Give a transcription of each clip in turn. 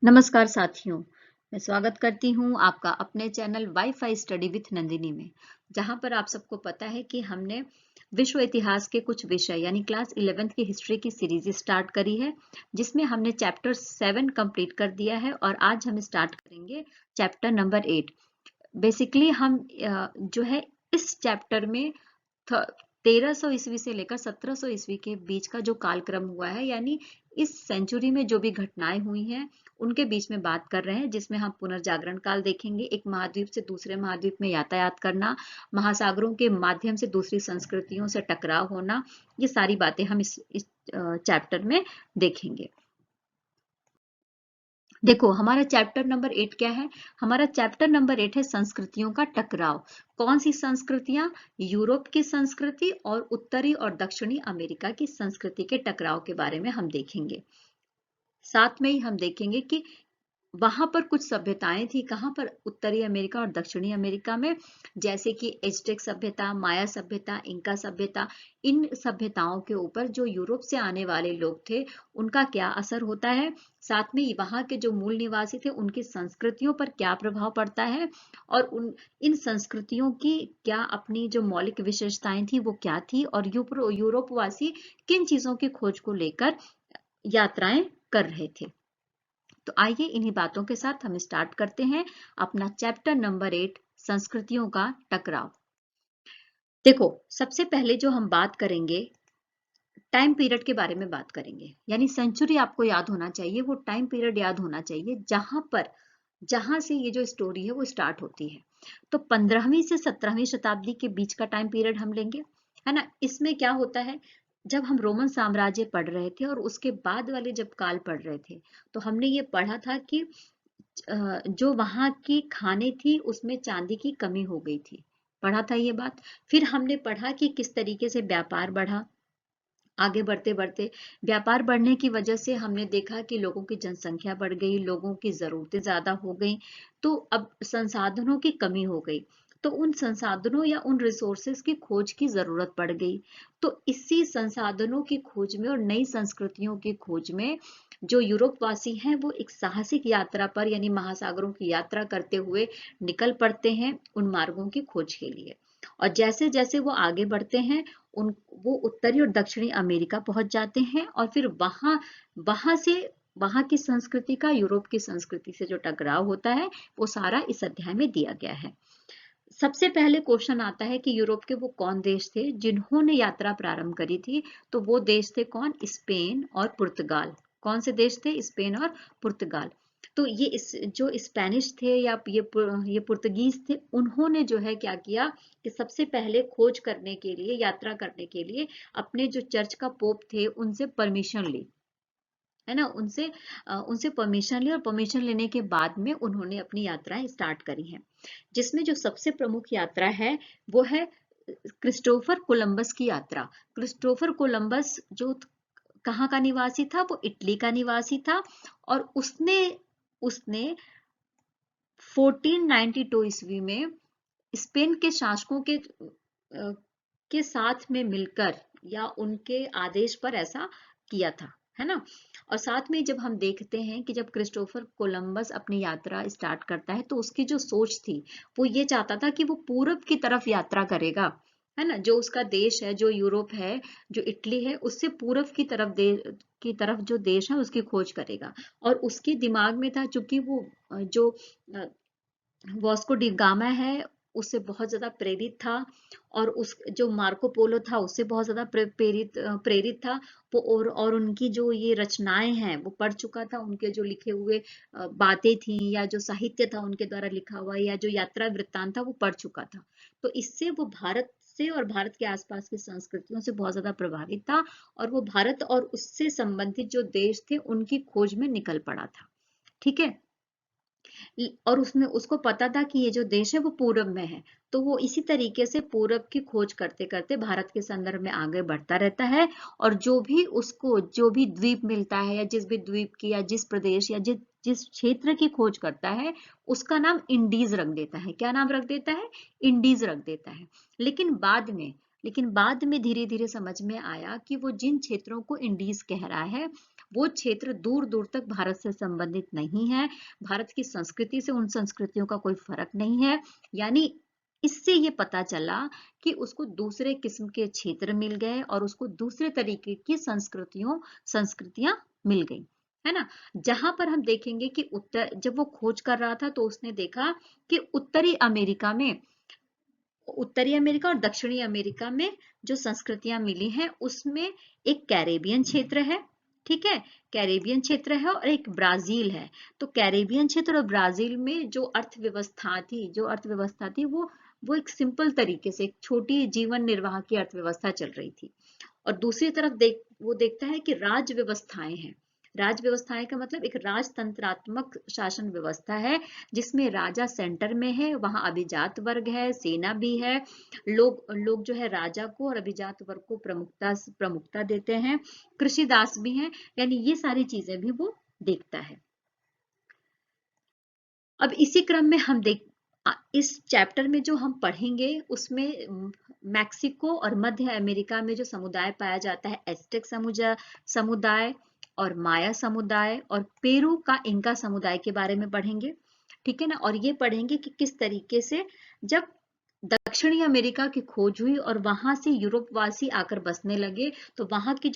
नमस्कार साथियों, मैं स्वागत करती हूँ आपका अपने channel wifi study with Nandini में, जहाँ पर आप सबको पता है कि हमने विश्व इतिहास के कुछ विषय यानी क्लास 11th की हिस्ट्री की सीरीज स्टार्ट करी है, जिसमें हमने चैप्टर 7 कंप्लीट कर दिया है और आज हम स्टार्ट करेंगे चैप्टर नंबर 8। बेसिकली हम जो है इस चैप्टर में 1300 ईस्वी से लेकर 1700 ईस्वी के बीच का जो कालक्रम हुआ है, यानी इस सेंचुरी में जो भी घटनाएं हुई हैं उनके बीच में बात कर रहे हैं, जिसमें हम पुनर्जागरण काल देखेंगे, एक महाद्वीप से दूसरे महाद्वीप में यातायात करना, महासागरों के माध्यम से दूसरी संस्कृतियों से टकराव होना, ये सारी बातें हम इस चैप्टर में देखेंगे। देखो, हमारा चैप्टर नंबर 8 क्या है? हमारा चैप्टर नंबर 8 है संस्कृतियों का टकराव। कौन सी संस्कृतियां? यूरोप की संस्कृति और उत्तरी और दक्षिणी अमेरिका की संस्कृति के टकराव के बारे में हम देखेंगे। साथ में ही हम देखेंगे कि वहां पर कुछ सभ्यताएं थी, कहां पर? उत्तरी अमेरिका और दक्षिणी अमेरिका में, जैसे कि एज़्टेक सभ्यता, माया सभ्यता, इंका सभ्यता। इन सभ्यताओं के ऊपर जो यूरोप से आने वाले लोग थे उनका क्या असर होता है, साथ में वहां के जो मूल निवासी थे उनकी संस्कृतियों पर क्या प्रभाव पड़ता है, और इन संस्कृतियों की क्या अपनी जो मौलिक विशेषताएं थी वो क्या थी, और यूरोपवासी किन चीजों की खोज को लेकर यात्राएं कर रहे थे। तो आइए इन्हीं बातों के साथ हम स्टार्ट करते हैं अपना चैप्टर नंबर 8, संस्कृतियों का टकराव। देखो, सबसे पहले जो हम बात करेंगे टाइम पीरियड के बारे में बात करेंगे, यानी सेंचुरी आपको याद होना चाहिए, वो टाइम पीरियड याद होना चाहिए जहां से ये जो स्टोरी है वो स्टार्ट होती है। तो 15वीं से 17वीं शताब्दी के बीच का टाइम पीरियड हम लेंगे, है ना। इसमें क्या होता है, जब हम रोमन साम्राज्य पढ़ रहे थे और उसके बाद वाले जब काल पढ़ रहे थे, तो हमने ये पढ़ा था कि जो वहां की खाने थी उसमें चांदी की कमी हो गई थी, पढ़ा था ये बात। फिर हमने पढ़ा कि किस तरीके से व्यापार बढ़ा। आगे बढ़ते बढ़ते व्यापार बढ़ने की वजह से हमने देखा कि लोगों की जनसंख्या बढ़ गई, लोगों की जरूरतें ज्यादा हो गई, तो अब संसाधनों की कमी हो गई, तो उन संसाधनों या उन रिसोर्सेज की खोज की जरूरत पड़ गई। तो इसी संसाधनों की खोज में और नई संस्कृतियों की खोज में जो यूरोपवासी हैं वो एक साहसिक यात्रा पर, यानी महासागरों की यात्रा करते हुए निकल पड़ते हैं उन मार्गों की खोज के लिए। और जैसे जैसे वो आगे बढ़ते हैं उन वो उत्तरी और दक्षिणी अमेरिका पहुंच जाते हैं, और फिर वहां वहां से वहां की संस्कृति का यूरोप की संस्कृति से जो टकराव होता है वो सारा इस अध्याय में दिया गया है। सबसे पहले क्वेश्चन आता है कि यूरोप के वो कौन देश थे जिन्होंने यात्रा प्रारंभ करी थी? तो वो देश थे कौन? स्पेन और पुर्तगाल। कौन से देश थे? स्पेन और पुर्तगाल। तो जो स्पेनिश थे या ये पुर्तगीज थे, उन्होंने जो है क्या किया कि सबसे पहले खोज करने के लिए, यात्रा करने के लिए अपने जो चर्च का पोप थे उनसे परमिशन ली, है ना। उनसे परमिशन ली, और परमिशन लेने के बाद में उन्होंने अपनी यात्राएं स्टार्ट करी हैं, जिसमें जो सबसे प्रमुख यात्रा है वो है क्रिस्टोफर कोलंबस की यात्रा। क्रिस्टोफर कोलंबस जो कहाँ का निवासी था? वो इटली का निवासी था, और उसने उसने 1492 ईस्वी में स्पेन के शासकों के साथ में मिलकर या उनके आदेश पर ऐसा किया था, है ना। और साथ में जब हम देखते हैं कि जब क्रिस्टोफर कोलंबस अपनी यात्रा स्टार्ट करता है तो उसकी जो सोच थी वो ये चाहता था कि वो पूरब की तरफ यात्रा करेगा, है ना। जो उसका देश है, जो यूरोप है, जो इटली है, उससे पूरब की तरफ जो देश है उसकी खोज करेगा। और उसके दिमाग में था, चूंकि वो जो वास्को डी गामा है उससे बहुत ज्यादा प्रेरित था, और उस जो मार्को पोलो था उससे बहुत ज्यादा प्रेरित था वो। और उनकी जो ये रचनाएं हैं वो पढ़ चुका था, उनके जो लिखे हुए बातें थी या जो साहित्य था उनके द्वारा लिखा हुआ, या जो यात्रा वृत्तांत था वो पढ़ चुका था। तो इससे वो भारत से और भारत के आसपास की संस्कृतियों से बहुत ज्यादा प्रभावित था, और वो भारत और उससे संबंधित जो देश थे उनकी खोज में निकल पड़ा था। ठीक है। और उसने उसको पता था कि ये जो देश है वो पूरब में है, तो वो इसी तरीके से पूरब की खोज करते करते भारत के संदर्भ में आगे बढ़ता रहता है। और जो भी द्वीप मिलता है, या जिस भी द्वीप की या जिस प्रदेश या जिस जिस क्षेत्र की खोज करता है उसका नाम इंडीज रख देता है। क्या नाम रख देता है? इंडीज रख देता है। लेकिन बाद में धीरे धीरे समझ में आया कि वो जिन क्षेत्रों को इंडीज कह रहा है वो क्षेत्र दूर दूर तक भारत से संबंधित नहीं है, भारत की संस्कृति से उन संस्कृतियों का कोई फर्क नहीं है। यानी इससे ये पता चला कि उसको दूसरे किस्म के क्षेत्र मिल गए और उसको दूसरे तरीके की संस्कृतियां मिल गई, है ना। जहां पर हम देखेंगे कि जब वो खोज कर रहा था तो उसने देखा कि उत्तरी अमेरिका और दक्षिणी अमेरिका में जो संस्कृतियां मिली हैं उसमें एक कैरेबियन क्षेत्र है, ठीक है, कैरेबियन क्षेत्र है और एक ब्राजील है। तो कैरेबियन क्षेत्र और ब्राजील में जो अर्थव्यवस्था थी वो एक सिंपल तरीके से एक छोटी जीवन निर्वाह की अर्थव्यवस्था चल रही थी। और दूसरी तरफ वो देखता है कि राज्य व्यवस्थाएं हैं। राज्य व्यवस्थाएं का मतलब एक राजतंत्रात्मक शासन व्यवस्था है जिसमें राजा सेंटर में है, वहां अभिजात वर्ग है, सेना भी है, लोग लोग जो है राजा को और अभिजात वर्ग को प्रमुखता देते हैं, कृषि दास भी हैं, यानी ये सारी चीजें भी वो देखता है। अब इसी क्रम में इस चैप्टर में जो हम पढ़ेंगे उसमें मैक्सिको और मध्य अमेरिका में जो समुदाय पाया जाता है, एस्टेक समुदाय और माया समुदाय और पेरू का इंका समुदाय के बारे में पढ़ेंगे, ठीक है ना। और ये पढ़ेंगे कि किस तरीके से जब दक्षिणी अमेरिका की खोज हुई और वहां से यूरोपवासी आकर बसने लगे तो वहां के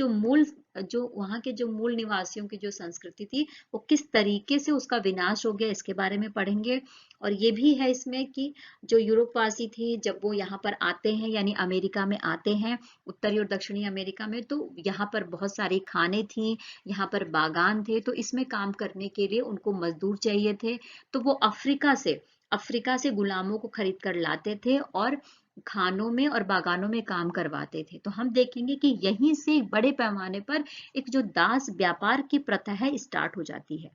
जो मूल निवासियों की जो संस्कृति थी वो किस तरीके से उसका विनाश हो गया, इसके बारे में पढ़ेंगे। और ये भी है इसमें कि जो यूरोपवासी थे जब वो यहाँ पर आते हैं यानी अमेरिका में आते हैं, उत्तरी और दक्षिणी अमेरिका में, तो यहाँ पर बहुत सारी खानें थी, यहाँ पर बागान थे, तो इसमें काम करने के लिए उनको मजदूर चाहिए थे। तो वो अफ्रीका से गुलामों को खरीद कर लाते थे और खानों में और बागानों में काम करवाते थे। तो हम देखेंगे कि यहीं से बड़े पैमाने पर एक जो दास व्यापार की प्रथा है स्टार्ट हो जाती है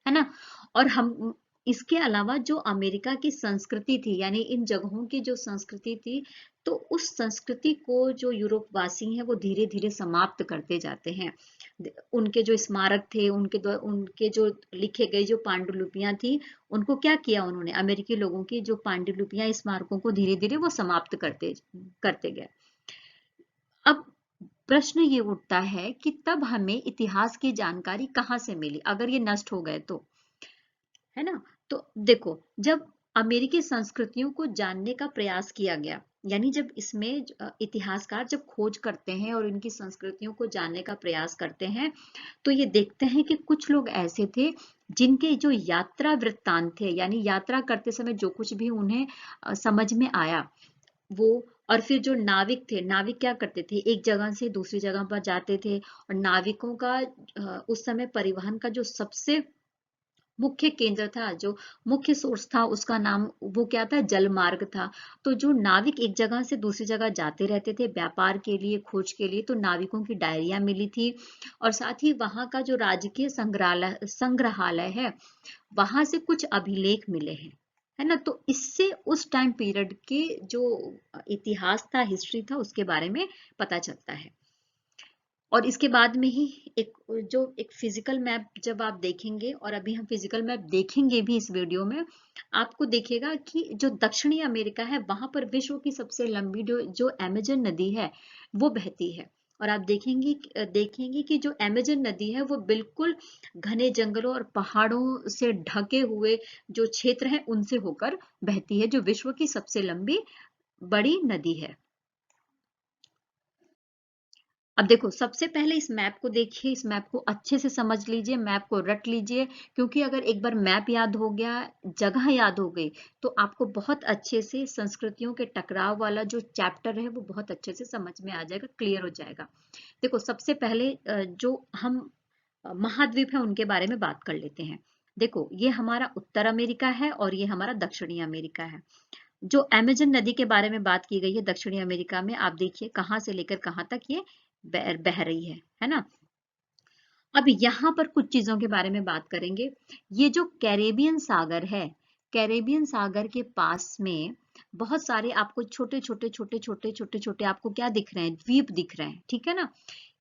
ना। और हम इसके अलावा जो अमेरिका की संस्कृति थी यानी इन जगहों की जो संस्कृति थी, तो उस संस्कृति को जो यूरोपवासी हैं वो धीरे धीरे समाप्त करते जाते हैं। उनके जो स्मारक थे, उनके जो लिखे गए जो पांडुलिपियां थी, उनको क्या किया उन्होंने, अमेरिकी लोगों की जो पांडुलिपियां स्मारकों को धीरे धीरे वो समाप्त करते करते गए। अब प्रश्न ये उठता है कि तब हमें इतिहास की जानकारी कहाँ से मिली अगर ये नष्ट हो गए तो, है ना। तो देखो, जब अमेरिकी संस्कृतियों को जानने का प्रयास किया गया, यानी जब इसमें इतिहासकार जब खोज करते हैं और इनकी संस्कृतियों को जानने का प्रयास करते हैं तो ये देखते हैं कि कुछ लोग ऐसे थे जिनके जो यात्रा वृत्तांत थे, यानी यात्रा करते समय जो कुछ भी उन्हें समझ में आया वो, और फिर जो नाविक थे, नाविक क्या करते थे, एक जगह से दूसरी जगह पर जाते थे और नाविकों का उस समय परिवहन का जो सबसे मुख्य केंद्र था, जो मुख्य सोर्स था, उसका नाम वो क्या था, जल मार्ग था। तो जो नाविक एक जगह से दूसरी जगह जाते रहते थे व्यापार के लिए, खोज के लिए, तो नाविकों की डायरियां मिली थी और साथ ही वहां का जो राजकीय संग्रहालय है वहां से कुछ अभिलेख मिले हैं, है ना। तो इससे उस टाइम पीरियड के जो इतिहास था, हिस्ट्री था, उसके बारे में पता चलता है। और इसके बाद में ही एक फिजिकल मैप जब आप देखेंगे, और अभी हम फिजिकल मैप देखेंगे भी इस वीडियो में, आपको देखेगा कि जो दक्षिणी अमेरिका है वहां पर विश्व की सबसे लंबी जो अमेजन नदी है वो बहती है। और आप देखेंगे कि जो अमेजन नदी है वो बिल्कुल घने जंगलों और पहाड़ों से ढके हुए जो क्षेत्र हैं उनसे होकर बहती है, जो विश्व की सबसे लंबी बड़ी नदी है। अब देखो, सबसे पहले इस मैप को देखिए, इस मैप को अच्छे से समझ लीजिए, मैप को रट लीजिए, क्योंकि अगर एक बार मैप याद हो गया, जगह याद हो गई, तो आपको बहुत अच्छे से संस्कृतियों के टकराव वाला जो चैप्टर है वो बहुत अच्छे से समझ में आ जाएगा, क्लियर हो जाएगा। देखो, सबसे पहले जो हम महाद्वीप है उनके बारे में बात कर लेते हैं। देखो, ये हमारा उत्तर अमेरिका है और ये हमारा दक्षिणी अमेरिका है। जो अमेजन नदी के बारे में बात की गई है दक्षिणी अमेरिका में, आप देखिए कहां से लेकर कहां तक ये बह रही है ना। अब यहाँ पर कुछ चीजों के बारे में बात करेंगे। ये जो कैरेबियन सागर है, कैरेबियन सागर के पास में बहुत सारे आपको छोटे छोटे छोटे छोटे छोटे छोटे आपको क्या दिख रहे हैं, द्वीप दिख रहे हैं, ठीक है ना।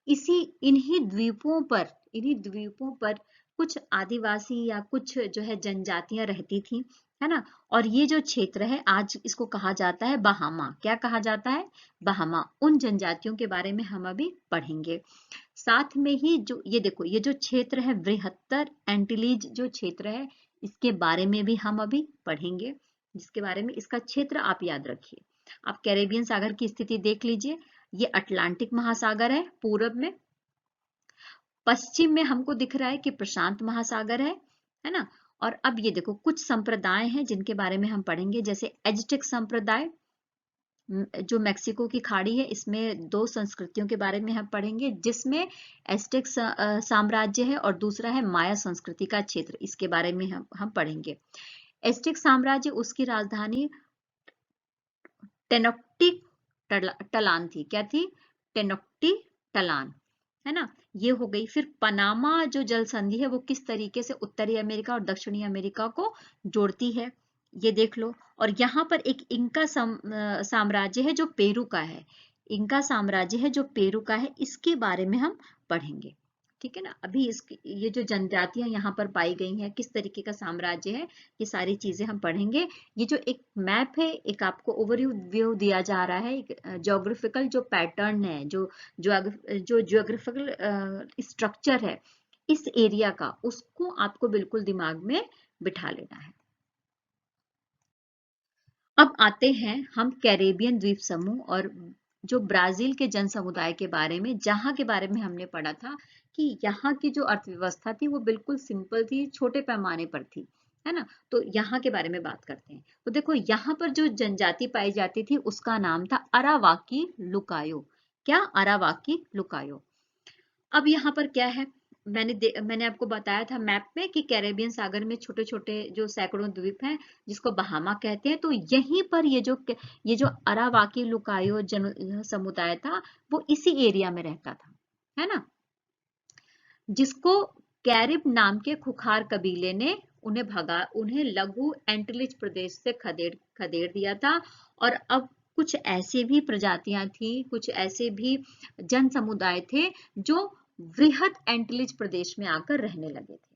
इन्हीं द्वीपों पर इन्हीं द्वीपों पर कुछ आदिवासी या कुछ जो है जनजातियां रहती थी, है ना। और ये जो क्षेत्र है आज इसको कहा जाता है बहामा। क्या कहा जाता है? बहामा। उन जनजातियों के बारे में हम अभी पढ़ेंगे। साथ में ही जो ये देखो, ये जो क्षेत्र है बृहत्तर एंटीलीज जो क्षेत्र है, इसके बारे में भी हम अभी पढ़ेंगे, जिसके बारे में इसका क्षेत्र आप याद रखिए। आप कैरेबियन सागर की स्थिति देख लीजिए। ये अटलांटिक महासागर है पूरब में, पश्चिम में हमको दिख रहा है कि प्रशांत महासागर है ना। और अब ये देखो कुछ संप्रदाय हैं जिनके बारे में हम पढ़ेंगे, जैसे एज़टेक संप्रदाय जो मेक्सिको की खाड़ी है, इसमें दो संस्कृतियों के बारे में हम पढ़ेंगे, जिसमें एज़टेक साम्राज्य है और दूसरा है माया संस्कृति का क्षेत्र, इसके बारे में हम पढ़ेंगे। एज़टेक साम्राज्य, उसकी राजधानी टेनोक्टिटलान थी। क्या थी? टेनोक्टिटलान, है ना। ये हो गई। फिर पनामा जो जल संधि है वो किस तरीके से उत्तरी अमेरिका और दक्षिणी अमेरिका को जोड़ती है, ये देख लो। और यहाँ पर एक इंका साम्राज्य है जो पेरू का है। इंका साम्राज्य है जो पेरू का है, इसके बारे में हम पढ़ेंगे, ठीक है ना। अभी ये जो जनजातियां यहाँ पर पाई गई हैं, किस तरीके का साम्राज्य है, ये सारी चीजें हम पढ़ेंगे। ये जो एक मैप है, एक आपको ओवरव्यू दिया जा रहा है, एक ज्योग्राफिकल जो पैटर्न है, जो ज्योग्राफिकल स्ट्रक्चर है इस एरिया का, उसको आपको बिल्कुल दिमाग में बिठा लेना है। अब आते हैं हम कैरेबियन द्वीप समूह और जो ब्राजील के जन समुदाय के बारे में, जहां के बारे में हमने पढ़ा था कि यहाँ की जो अर्थव्यवस्था थी वो बिल्कुल सिंपल थी, छोटे पैमाने पर थी, है ना। तो यहाँ के बारे में बात करते हैं। तो देखो यहाँ पर जो जनजाति पाई जाती थी उसका नाम था अरावाकी लुकायो। क्या? अरावाकी लुकायो। अब यहाँ पर क्या है, मैंने आपको बताया था मैप में कि कैरेबियन सागर में छोटे छोटे जो सैकड़ों द्वीप हैं जिसको बहामा कहते हैं, तो यहीं पर ये जो अरावाकी लुकायो जन समुदाय था वो इसी एरिया में रहता था, है ना। जिसको कैरिब नाम के खुखार कबीले ने उन्हें लघु एंटीलिज प्रदेश से खदेड़ दिया था। और अब कुछ ऐसे भी प्रजातियां थी, कुछ ऐसे भी जन समुदाय थे जो वृहद एंटीलिज प्रदेश में आकर रहने लगे थे।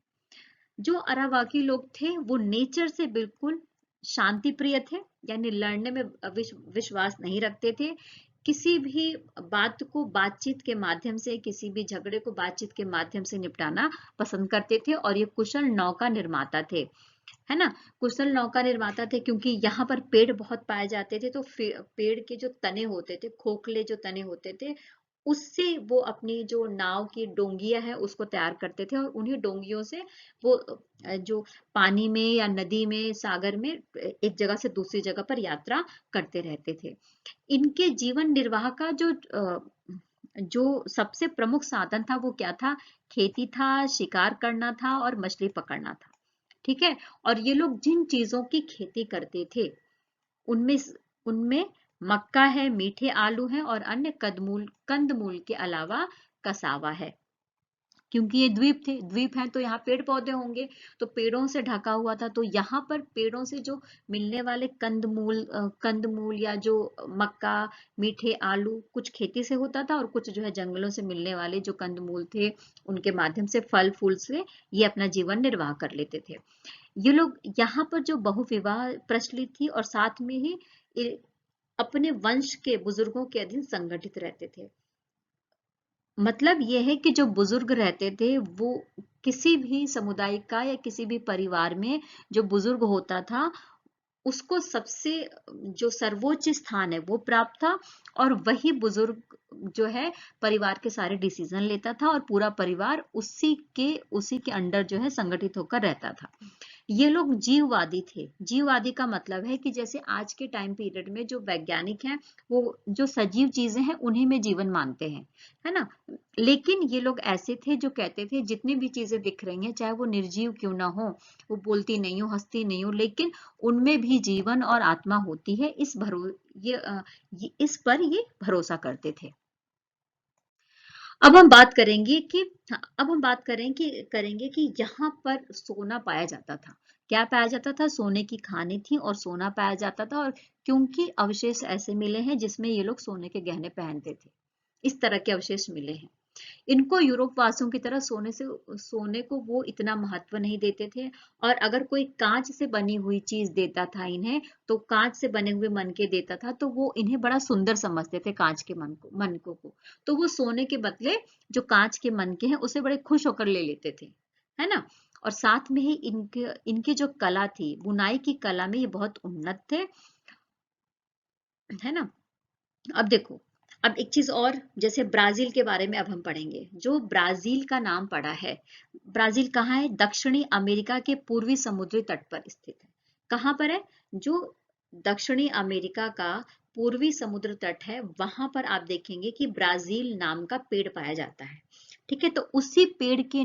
जो अरावाकी लोग थे वो नेचर से बिल्कुल शांति प्रिय थे, यानी लड़ने में विश्वास नहीं रखते थे। किसी भी बात को बातचीत के माध्यम से, किसी भी झगड़े को बातचीत के माध्यम से निपटाना पसंद करते थे। और ये कुशल नौका निर्माता थे, है ना। कुशल नौका निर्माता थे क्योंकि यहाँ पर पेड़ बहुत पाए जाते थे, तो पेड़ के जो तने होते थे, खोखले जो तने होते थे, उससे वो अपनी जो नाव की डोंगियां है उसको तैयार करते थे। और उन्हीं डोंगियों से वो जो पानी में या नदी में, सागर में एक जगह से दूसरी जगह पर यात्रा करते रहते थे। इनके जीवन निर्वाह का जो सबसे प्रमुख साधन था वो क्या था? खेती था, शिकार करना था और मछली पकड़ना था, ठीक है। और ये लोग जिन चीजों की खेती करते थे उनमें उनमें मक्का है, मीठे आलू हैं और अन्य कंदमूल के अलावा कसावा है। क्योंकि ये द्वीप हैं तो यहाँ पेड़ पौधे होंगे, तो पेड़ों से ढका हुआ था। तो यहाँ पर पेड़ों से जो मिलने वाले कंदमूल या जो मक्का, मीठे आलू, कुछ खेती से होता था और कुछ जो है जंगलों से मिलने वाले जो कंदमूल थे उनके माध्यम से, फल फूल से ये अपना जीवन निर्वाह कर लेते थे। ये लोग यहाँ पर जो बहुविवाह प्रचलित थी और साथ में ही अपने वंश के बुजुर्गों के अधीन संगठित रहते थे। मतलब यह है कि जो बुजुर्ग रहते थे वो किसी भी समुदाय का या किसी भी परिवार में जो बुजुर्ग होता था उसको सबसे जो सर्वोच्च स्थान है वो प्राप्त था। और वही बुजुर्ग जो है परिवार के सारे डिसीजन लेता था और पूरा परिवार उसी के अंडर जो है संगठित होकर रहता था। ये लोग जीववादी थे। जीववादी का मतलब है कि जैसे आज के टाइम पीरियड में जो वैज्ञानिक हैं वो जो सजीव चीजें हैं उन्हीं में जीवन मानते हैं, है ना। लेकिन ये लोग ऐसे थे जो कहते थे जितनी भी चीजें दिख रही हैं चाहे वो निर्जीव क्यों ना हो, वो बोलती नहीं हो, हंसती नहीं हो, लेकिन उनमें भी जीवन और आत्मा होती है, इस पर ये भरोसा करते थे। अब हम बात करेंगे कि यहाँ पर सोना पाया जाता था। क्या पाया जाता था? सोने की खानें थी और सोना पाया जाता था। और क्योंकि अवशेष ऐसे मिले हैं जिसमें ये लोग सोने के गहने पहनते थे, इस तरह के अवशेष मिले हैं। इनको यूरोप वासियों की तरह सोने को वो इतना महत्व नहीं देते थे। और अगर कोई कांच से बनी हुई चीज देता था इन्हें, तो कांच से बने हुए मनके देता था, तो वो इन्हें बड़ा सुंदर समझते थे कांच के मनकों को। तो वो सोने के बदले जो कांच के मनके हैं उसे बड़े खुश होकर ले लेते थे, है ना। और साथ में ही इनके इनकी जो कला थी, बुनाई की कला में ये बहुत उन्नत थे, है ना। अब देखो, अब एक चीज और, जैसे ब्राजील के बारे में अब हम पढ़ेंगे। जो ब्राजील का नाम पड़ा है, ब्राजील कहाँ है? दक्षिणी अमेरिका के पूर्वी समुद्री तट पर स्थित है। कहाँ पर है? जो दक्षिणी अमेरिका का पूर्वी समुद्र तट है, वहां पर आप देखेंगे कि ब्राजील नाम का पेड़ पाया जाता है। ठीक है, तो उसी पेड़ के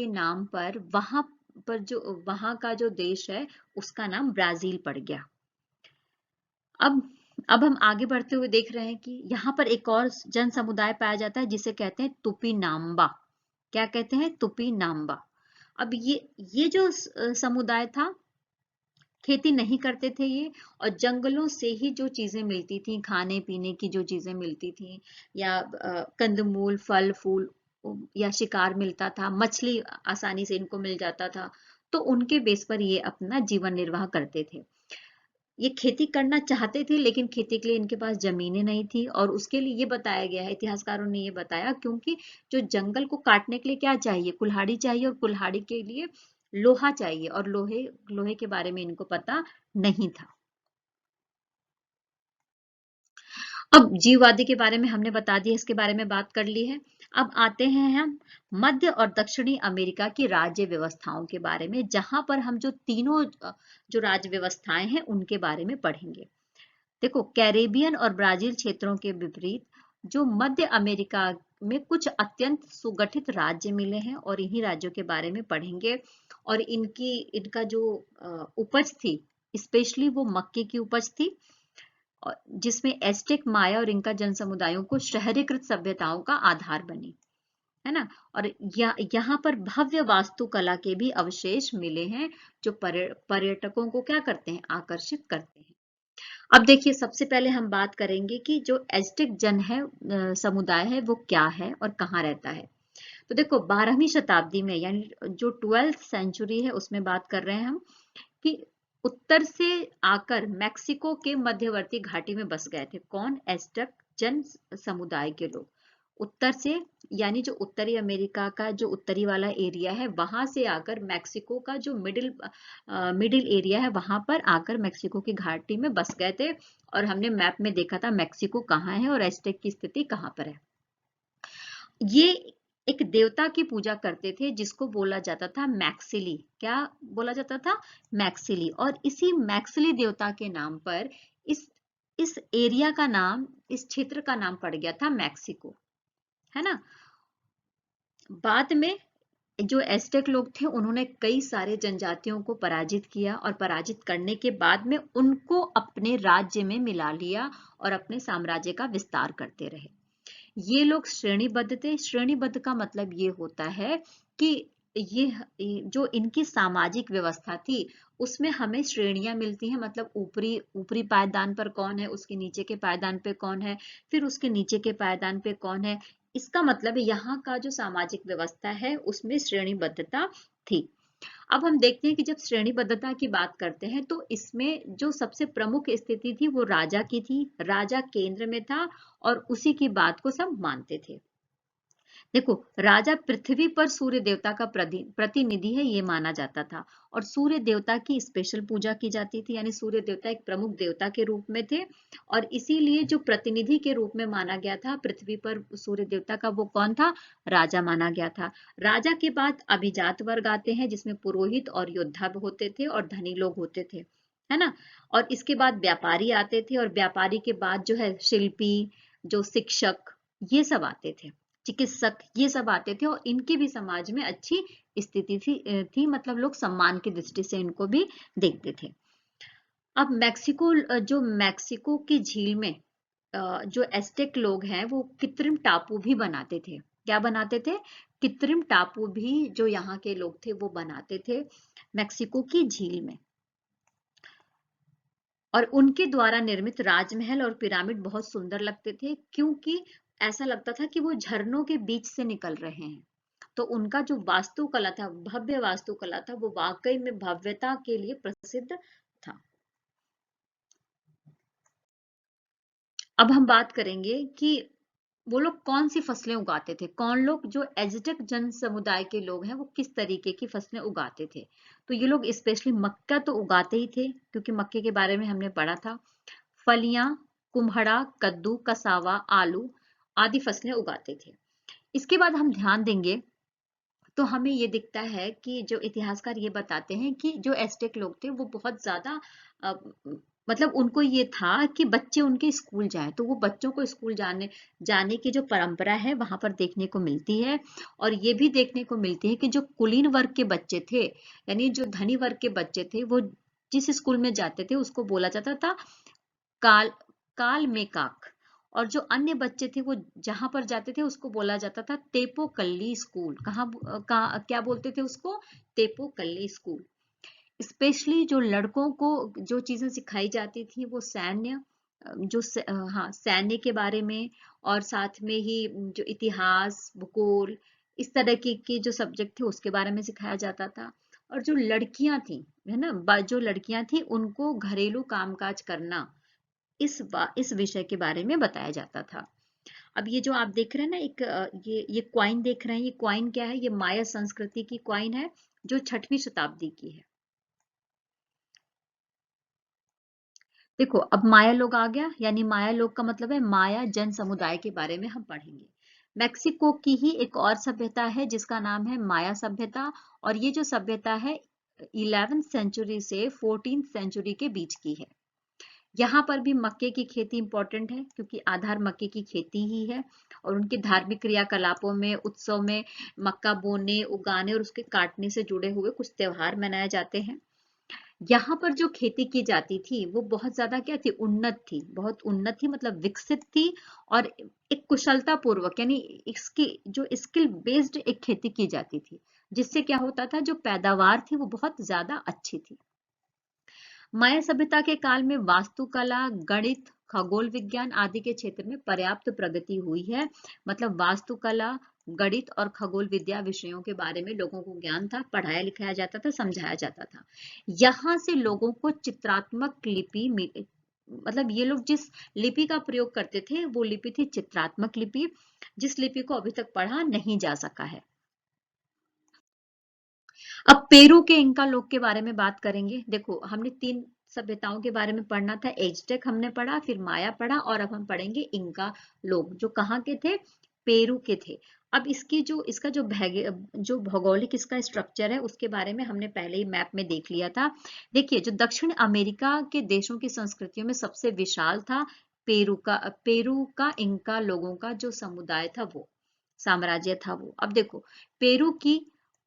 नाम पर वहां पर जो वहां का जो देश है उसका नाम ब्राजील पड़ गया। अब अब हम आगे बढ़ते हुए देख रहे हैं कि यहाँ पर एक और जन समुदाय पाया जाता है जिसे कहते हैं तुपी नाम्बा। क्या कहते हैं? तुपी नाम्बा। अब ये जो समुदाय था, खेती नहीं करते थे ये, और जंगलों से ही जो चीजें मिलती थी, खाने पीने की जो चीजें मिलती थी, या कंदमूल, फल फूल, या शिकार मिलता था, मछली आसानी से इनको मिल जाता था, तो उनके बेस पर ये अपना जीवन निर्वाह करते थे। ये खेती करना चाहते थे, लेकिन खेती के लिए इनके पास जमीनें नहीं थी। और उसके लिए ये बताया गया है, इतिहासकारों ने ये बताया, क्योंकि जो जंगल को काटने के लिए क्या चाहिए? कुल्हाड़ी चाहिए, और कुल्हाड़ी के लिए लोहा चाहिए, और लोहे लोहे के बारे में इनको पता नहीं था। अब जीववादी के बारे में हमने बता दिया, इसके बारे में बात कर ली है। अब आते हैं हम मध्य और दक्षिणी अमेरिका की राज्य व्यवस्थाओं के बारे में, जहां पर हम जो तीनों जो राज्य व्यवस्थाएं हैं उनके बारे में पढ़ेंगे। देखो, कैरेबियन और ब्राजील क्षेत्रों के विपरीत जो मध्य अमेरिका में कुछ अत्यंत सुगठित राज्य मिले हैं, और इन्हीं राज्यों के बारे में पढ़ेंगे। और इनका जो उपज थी, स्पेशली वो मक्के की उपज थी, और जिसमें एस्टेक, माया और इनका जन समुदायों को शहरीकृत सभ्यताओं का आधार बनी, है ना। और यहाँ पर भव्य वास्तुकला के भी अवशेष मिले हैं, जो पर्यटकों को क्या करते हैं? आकर्षित करते हैं। अब देखिए, सबसे पहले हम बात करेंगे कि जो एज़्टेक जन है, समुदाय है, वो क्या है और कहाँ रहता है। तो देखो, 12वीं शताब्दी में, यानी जो 12th सेंचुरी है, उसमें बात कर रहे हैं हम, कि उत्तर से आकर मैक्सिको के मध्यवर्ती घाटी में बस गए थे। कौन? एज़्टेक जन समुदाय के लोग। उत्तर से, यानी जो उत्तरी अमेरिका का जो उत्तरी वाला एरिया है, वहां से आकर मैक्सिको का जो मिडिल एरिया है, वहां पर आकर मैक्सिको की घाटी में बस गए थे। और हमने मैप में देखा था मैक्सिको कहाँ है और एज़टेक की स्थिति कहाँ पर है। ये एक देवता की पूजा करते थे जिसको बोला जाता था मैक्सिली। क्या बोला जाता था? मैक्सिली। और इसी मैक्सिली देवता के नाम पर इस इस एरिया का नाम, इस क्षेत्र का नाम पड़ गया था मैक्सिको, है ना। बाद में जो एस्टेक लोग थे, उन्होंने कई सारे जनजातियों को पराजित किया, और पराजित करने के बाद में उनको अपने राज्य में मिला लिया और अपने साम्राज्य का विस्तार करते रहे। ये लोग श्रेणीबद्ध थे। श्रेणीबद्ध का मतलब ये होता है कि ये जो इनकी सामाजिक व्यवस्था थी, उसमें हमें श्रेणियां मिलती हैं। मतलब ऊपरी ऊपरी पायदान पर कौन है, उसके नीचे के पायदान पे कौन है, फिर उसके नीचे के पायदान पे कौन है। इसका मतलब यहाँ का जो सामाजिक व्यवस्था है उसमें श्रेणीबद्धता थी। अब हम देखते हैं कि जब श्रेणीबद्धता की बात करते हैं, तो इसमें जो सबसे प्रमुख स्थिति थी वो राजा की थी। राजा केंद्र में था और उसी की बात को सब मानते थे। देखो, राजा पृथ्वी पर सूर्य देवता का प्रतिनिधि है, ये माना जाता था। और सूर्य देवता की स्पेशल पूजा की जाती थी, यानी सूर्य देवता एक प्रमुख देवता के रूप में थे। और इसीलिए जो प्रतिनिधि के रूप में माना गया था पृथ्वी पर सूर्य देवता का, वो कौन था? राजा माना गया था। राजा के बाद अभिजात वर्ग आते हैं, जिसमें पुरोहित और योद्धा होते थे, और धनी लोग होते थे, है ना। और इसके बाद व्यापारी आते थे, और व्यापारी के बाद जो है शिल्पी, जो शिक्षक, ये सब आते थे, चिकित्सक, ये सब आते थे। और इनकी भी समाज में अच्छी स्थिति थी, मतलब लोग सम्मान की दृष्टि से इनको भी देखते थे। अब जो मैक्सिको की झील में जो एस्टेक लोग हैं, वो कृत्रिम टापू भी बनाते थे। क्या बनाते थे? कृत्रिम टापू भी जो यहाँ के लोग थे वो बनाते थे मैक्सिको की झील में। और उनके द्वारा निर्मित राजमहल और पिरामिड बहुत सुंदर लगते थे, क्योंकि ऐसा लगता था कि वो झरनों के बीच से निकल रहे हैं। तो उनका जो वास्तुकला था, भव्य वास्तुकला था, वो वाकई में भव्यता के लिए प्रसिद्ध था। अब हम बात करेंगे कि वो लोग कौन सी फसलें उगाते थे, कौन लोग, जो एज़टेक जन समुदाय के लोग हैं वो किस तरीके की फसलें उगाते थे। तो ये लोग स्पेशली मक्का तो उगाते ही थे, क्योंकि मक्के के बारे में हमने पढ़ा था। फलियां, कुम्हड़ा, कद्दू, कसावा, आलू आदि फसलें उगाते थे। इसके बाद हम ध्यान देंगे तो हमें ये दिखता है कि जो इतिहासकार ये बताते हैं कि जो एस्टेक लोग थे वो बहुत ज्यादा अ, मतलब उनको ये था कि बच्चे उनके स्कूल जाएं, तो वो बच्चों को स्कूल जाने जाने की जो परंपरा है वहां पर देखने को मिलती है। और ये भी देखने को मिलती है कि जो कुलीन वर्ग के बच्चे थे, यानी जो धनी वर्ग के बच्चे थे, वो जिस स्कूल में जाते थे उसको बोला जाता था काल काल मेकाक। और जो अन्य बच्चे थे वो जहां पर जाते थे उसको बोला जाता था तेपो कल्ली स्कूल। कहाँ क्या बोलते थे उसको? तेपो कल्ली स्कूल। स्पेशली जो लड़कों को जो चीजें सिखाई जाती थी वो सैन्य, हाँ, सैन्य के बारे में, और साथ में ही जो इतिहास, भूगोल, इस तरह की जो सब्जेक्ट थे उसके बारे में सिखाया जाता था। और जो लड़कियां थी, है ना, जो लड़कियां थी उनको घरेलू कामकाज करना, इस विषय के बारे में बताया जाता था। अब ये जो आप देख रहे हैं ना, एक ये क्वाइन देख रहे हैं, ये क्वाइन क्या है? ये माया संस्कृति की क्वाइन है, जो 6वीं शताब्दी की है। देखो, अब माया लोग आ गया, यानी माया लोग का मतलब है माया जन समुदाय के बारे में हम पढ़ेंगे। मैक्सिको की ही एक और सभ्यता है जिसका नाम है माया सभ्यता। और ये जो सभ्यता है 11वीं सेंचुरी से 14वीं सेंचुरी के बीच की है। यहाँ पर भी मक्के की खेती इंपॉर्टेंट है, क्योंकि आधार मक्के की खेती ही है। और उनके धार्मिक क्रियाकलापों में, उत्सव में मक्का बोने, उगाने और उसके काटने से जुड़े हुए कुछ त्योहार मनाए जाते हैं। यहाँ पर जो खेती की जाती थी वो बहुत ज्यादा क्या थी? उन्नत थी, बहुत उन्नत थी, मतलब विकसित थी। और एक कुशलता पूर्वक, यानी इसकी जो स्किल बेस्ड एक खेती की जाती थी, जिससे क्या होता था, जो पैदावार थी वो बहुत ज्यादा अच्छी थी। माया सभ्यता के काल में वास्तुकला, गणित, खगोल विज्ञान आदि के क्षेत्र में पर्याप्त प्रगति हुई है। मतलब वास्तुकला, गणित और खगोल विद्या विषयों के बारे में लोगों को ज्ञान था, पढ़ाया लिखाया जाता था, समझाया जाता था। यहाँ से लोगों को चित्रात्मक लिपि मतलब ये लोग जिस लिपि का प्रयोग करते थे वो लिपि थी चित्रात्मक लिपि, जिस लिपि को अभी तक पढ़ा नहीं जा सका है। अब पेरू के इंका लोग के बारे में बात करेंगे। देखो, हमने 3 सभ्यताओं के बारे में पढ़ना था। एज़टेक हमने पढ़ा, फिर माया पढ़ा, और अब हम पढ़ेंगे इंका लोग, जो कहाँ के थे? पेरू के थे। अब इसका जो भौगोलिक इसका स्ट्रक्चर है उसके बारे में हमने पहले ही मैप में देख लिया था। देखिए, जो दक्षिण अमेरिका के देशों की संस्कृतियों में सबसे विशाल था पेरू का इंका लोगों का जो समुदाय था, वो साम्राज्य था वो। अब देखो, पेरू की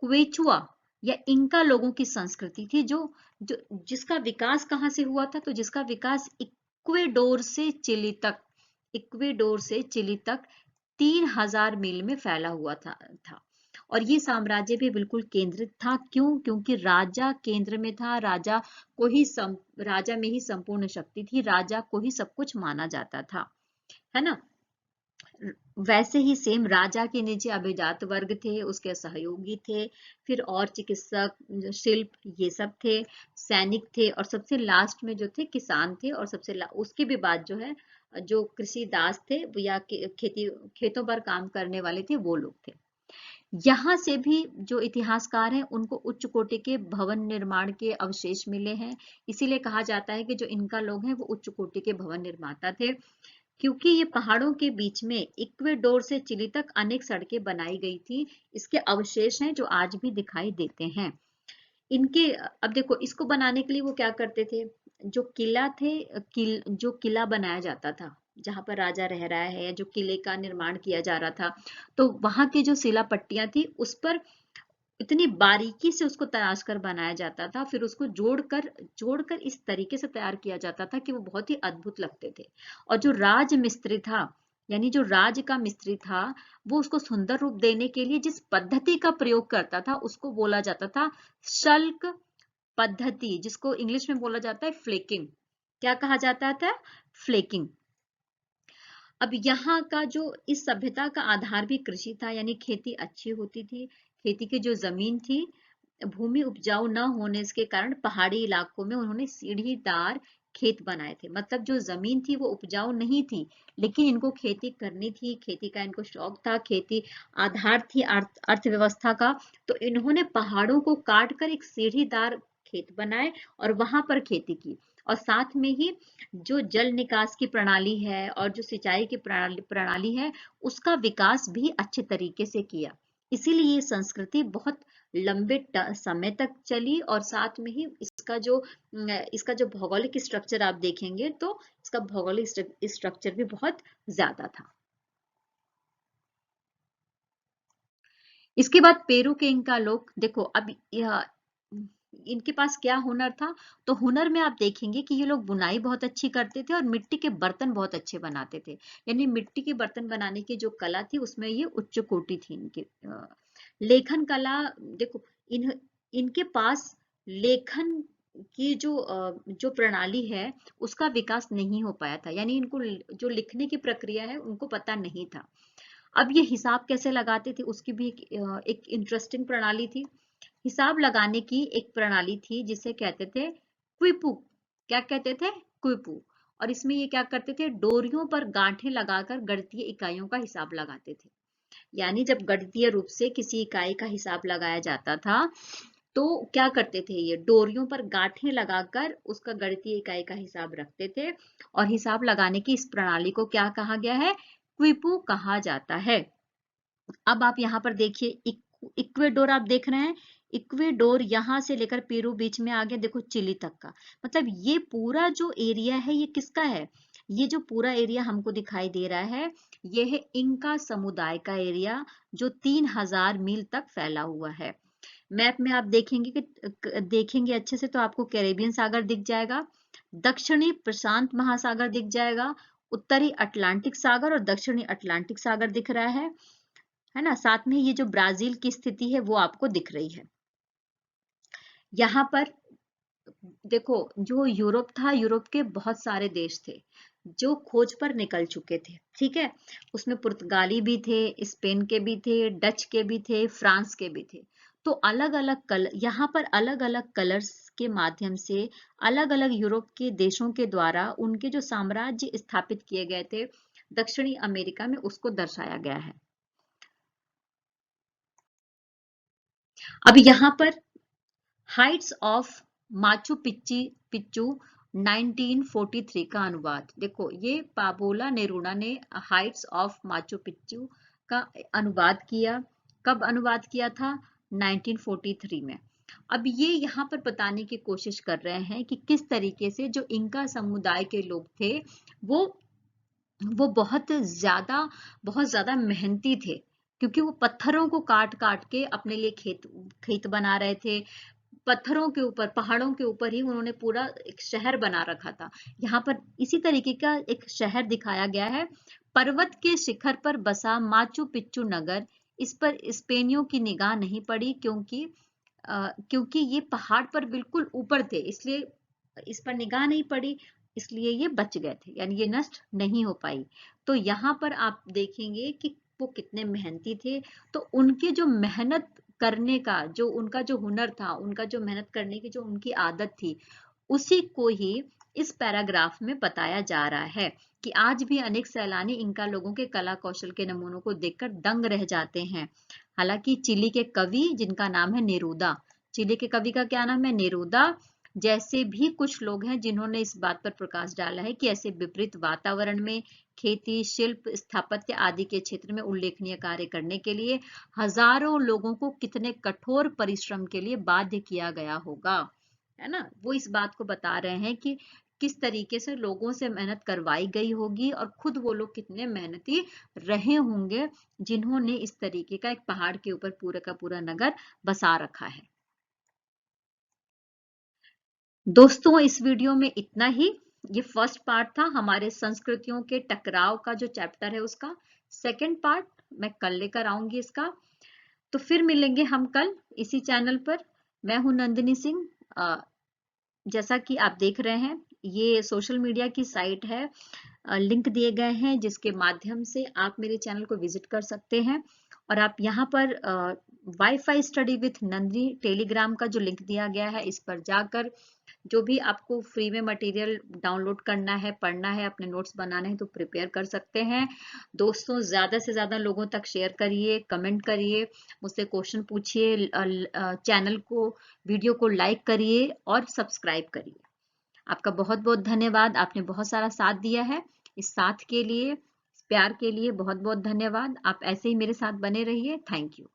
क्वेचुआ या इंका लोगों की संस्कृति थी, जो जिसका विकास कहाँ से हुआ था? तो जिसका विकास इक्वेडोर से चिली तक 3000 मील में फैला हुआ था। और ये साम्राज्य भी बिल्कुल केंद्रित था। क्यों? क्योंकि राजा केंद्र में था, राजा में ही संपूर्ण शक्ति थी, राजा को ही सब कुछ माना जाता था, है ना। वैसे ही सेम राजा के नीचे अभिजात वर्ग थे, उसके सहयोगी थे, फिर और चिकित्सक, शिल्प, ये सब थे, सैनिक थे, और सबसे लास्ट में जो थे किसान थे, और उसके भी बाद जो है जो कृषि दास थे, या खेतों पर काम करने वाले थे, वो लोग थे। यहाँ से भी जो इतिहासकार हैं उनको उच्च कोटि के भवन निर्माण के अवशेष मिले हैं। इसीलिए कहा जाता है कि जो इनका लोग हैं वो उच्च कोटि के भवन निर्माता थे, क्योंकि ये पहाड़ों के बीच में इक्वेडोर से चिली तक अनेक सड़कें बनाई गई थी। इसके अवशेष हैं जो आज भी दिखाई देते हैं इनके। अब देखो, इसको बनाने के लिए वो क्या करते थे? जो जो किला बनाया जाता था, जहां पर राजा रह रहा है, या जो किले का निर्माण किया जा रहा था, तो वहां की जो शिला पट्टियां थी उस पर इतनी बारीकी से उसको तराश कर बनाया जाता था, फिर उसको जोड़कर जोड़कर इस तरीके से तैयार किया जाता था कि वो बहुत ही अद्भुत लगते थे। और जो राज मिस्त्री था, यानी जो राज का मिस्त्री था, वो उसको सुंदर रूप देने के लिए जिस पद्धति का प्रयोग करता था उसको बोला जाता था शल्क पद्धति, जिसको इंग्लिश में बोला जाता है फ्लेकिंग। क्या कहा जाता था? फ्लेकिंग। अब यहाँ का जो इस सभ्यता का आधार भी कृषि था, यानी खेती अच्छी होती थी। खेती की जो जमीन थी, भूमि उपजाऊ न होने के कारण पहाड़ी इलाकों में उन्होंने सीढ़ीदार खेत बनाए थे। मतलब जो जमीन थी वो उपजाऊ नहीं थी, लेकिन इनको खेती करनी थी, खेती का इनको शौक था, खेती आधार थी अर्थव्यवस्था का। तो इन्होंने पहाड़ों को काट कर एक सीढ़ीदार खेत बनाए और वहां पर खेती की। और साथ में ही जो जल निकास की प्रणाली है और जो सिंचाई की प्रणाली है, उसका विकास भी अच्छे तरीके से किया। इसीलिए ये संस्कृति बहुत लंबे समय तक चली। और साथ में ही इसका जो भौगोलिक स्ट्रक्चर आप देखेंगे तो इसका भौगोलिक स्ट्रक्चर भी बहुत ज्यादा था। इसके बाद पेरू के इंका लोग, देखो अब इनके पास क्या हुनर था। तो हुनर में आप देखेंगे कि ये लोग बुनाई बहुत अच्छी करते थे और मिट्टी के बर्तन बहुत अच्छे बनाते थे। यानी मिट्टी के बर्तन बनाने की जो कला थी उसमें ये उच्च कोटि थी इनकी। लेखन कला, देखो इनके पास लेखन की जो प्रणाली है उसका विकास नहीं हो पाया था। यानी इनको जो लिखने की प्रक्रिया है उनको पता नहीं था। अब ये हिसाब कैसे लगाते थे उसकी भी एक इंटरेस्टिंग प्रणाली थी। हिसाब लगाने की एक प्रणाली थी जिसे कहते थे क्विपू। क्या कहते थे? क्विपू। और इसमें ये क्या करते थे, डोरियों पर गांठें लगाकर गणितीय इकाइयों का हिसाब लगाते थे। यानी जब गणितीय रूप से किसी इकाई का हिसाब लगाया जाता था तो क्या करते थे, ये डोरियों पर गांठें लगाकर उसका गणितीय इकाई का हिसाब रखते थे। और हिसाब लगाने की इस प्रणाली को क्या कहा गया है? क्विपू कहा जाता है। अब आप यहाँ पर देखिए, इक्वेडोर आप देख रहे हैं। इक्वेडोर यहाँ से लेकर पेरू बीच में आ गया, देखो चिली तक का। मतलब ये पूरा जो एरिया है ये किसका है? ये जो पूरा एरिया हमको दिखाई दे रहा है ये है इंका समुदाय का एरिया, जो 3000 मील तक फैला हुआ है। मैप में आप देखेंगे अच्छे से तो आपको कैरेबियन सागर दिख जाएगा, दक्षिणी प्रशांत महासागर दिख जाएगा, उत्तरी अटलांटिक सागर और दक्षिणी अटलांटिक सागर दिख रहा है ना। साथ में ये जो ब्राजील की स्थिति है वो आपको दिख रही है। यहाँ पर देखो, जो यूरोप था, यूरोप के बहुत सारे देश थे जो खोज पर निकल चुके थे, ठीक है। उसमें पुर्तगाली भी थे, स्पेन के भी थे, डच के भी थे, फ्रांस के भी थे। तो अलग अलग कलर, यहाँ पर अलग अलग कलर्स के माध्यम से अलग अलग यूरोप के देशों के द्वारा उनके जो साम्राज्य स्थापित किए गए थे दक्षिणी अमेरिका में, उसको दर्शाया गया है। अब यहाँ पर हाइट्स ऑफ माचू पिच्चू 1943 का अनुवाद देखो। ये पाबोला नेरूडा ने हाइट्स ऑफ माचू पिच्चू का अनुवाद किया। कब अनुवाद किया था? 1943 में। अब ये यहाँ पर बताने की कोशिश कर रहे हैं कि किस तरीके से जो इंका समुदाय के लोग थे वो बहुत ज्यादा मेहनती थे, क्योंकि वो पत्थरों को काट काट के अपने लिए खेत खेत बना रहे थे। पत्थरों के ऊपर, पहाड़ों के ऊपर ही उन्होंने पूरा एक शहर बना रखा था। यहाँ पर इसी तरीके का एक शहर दिखाया गया है। पर्वत के शिखर पर बसा माचू पिच्चू नगर, इस पर स्पेनियों की निगाह नहीं पड़ी, क्योंकि ये पहाड़ पर बिल्कुल ऊपर थे, इसलिए इस पर निगाह नहीं पड़ी, इसलिए ये बच गए थे, यानी ये नष्ट नहीं हो पाई। तो यहाँ पर आप देखेंगे कि वो कितने मेहनती थे। तो उनकी जो मेहनत करने का जो उनका जो हुनर था, उनका जो मेहनत करने की जो उनकी आदत थी, उसी को ही इस पैराग्राफ में बताया जा रहा है कि आज भी अनेक सैलानी इनका लोगों के कला कौशल के नमूनों को देखकर दंग रह जाते हैं। हालांकि चिली के कवि, जिनका नाम है नेरूदा, चिली के कवि का क्या नाम है? नेरूदा, जैसे भी कुछ लोग हैं जिन्होंने इस बात पर प्रकाश डाला है कि ऐसे विपरीत वातावरण में खेती, शिल्प, स्थापत्य आदि के क्षेत्र में उल्लेखनीय कार्य करने के लिए हजारों लोगों को कितने कठोर परिश्रम के लिए बाध्य किया गया होगा, है ना। वो इस बात को बता रहे हैं कि किस तरीके से लोगों से मेहनत करवाई गई होगी और खुद वो लोग कितने मेहनती रहे होंगे जिन्होंने इस तरीके का एक पहाड़ के ऊपर पूरा का पूरा नगर बसा रखा है। दोस्तों, इस वीडियो में इतना ही। ये फर्स्ट पार्ट था हमारे संस्कृतियों के टकराव का जो चैप्टर है उसका। सेकंड पार्ट मैं कल लेकर आऊंगी इसका। तो फिर मिलेंगे हम कल इसी चैनल पर। मैं हूं नंदिनी सिंह। जैसा कि आप देख रहे हैं, ये सोशल मीडिया की साइट है, लिंक दिए गए हैं जिसके माध्यम से आप मेरे चैनल को विजिट कर सकते हैं। और आप यहाँ पर wifi study with Nandini Telegram का जो लिंक दिया गया है, इस पर जाकर जो भी आपको फ्री में मटेरियल डाउनलोड करना है, पढ़ना है, अपने नोट्स बनाने हैं तो प्रिपेयर कर सकते हैं। दोस्तों, ज़्यादा से ज़्यादा लोगों तक शेयर करिए, कमेंट करिए, मुझसे क्वेश्चन पूछिए, चैनल को, वीडियो को लाइक करिए और सब्सक्राइब करिए। आपका बहुत बहुत धन्यवाद, आपने बहुत सारा साथ दिया है। इस साथ के लिए, इस प्यार के लिए बहुत बहुत धन्यवाद। आप ऐसे ही मेरे साथ बने रहिए। Thank you.